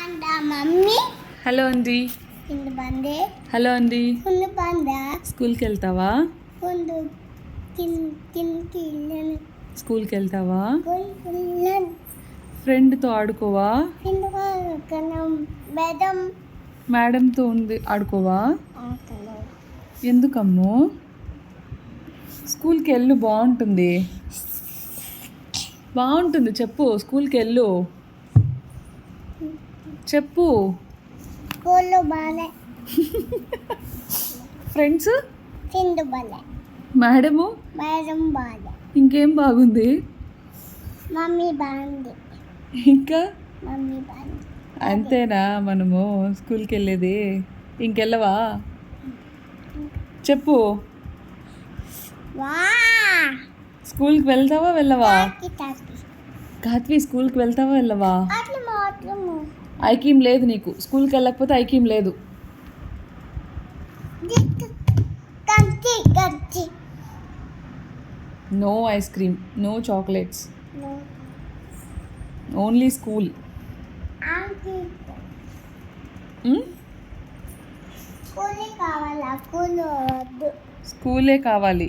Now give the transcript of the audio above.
Mummy hello అండి. Hello అండి. స్కూల్కి వెళ్తావా? స్కూల్కి వెళ్తావా? ఫ్రెండ్తో ఆడుకోవా? మేడంతో ఉంది ఆడుకోవా? ఎందుకమ్మో? స్కూల్కి వెళ్ళు, బాగుంటుంది. బాగుంటుంది, చెప్పు. స్కూల్కి వెళ్ళు, చెప్పు. ఫ్రెండ్స్, మేడము, ఇంకేం బాగుంది? మమ్మీ బాగుంది. ఇంకా మమ్మీ బాగుంది. అంతేనా మనము స్కూల్కి వెళ్ళేది? ఇంకెళ్ళవా? చెప్పు. స్కూల్కి వెళ్తావా వెళ్ళవా? కాత్వి, స్కూల్కి వెళ్తావా వెళ్ళవా? ఐకీం లేదు నీకు. స్కూల్కి వెళ్ళకపోతే ఐకీం లేదు. No ice cream, no chocolates, only school. స్కూలే కావాలి.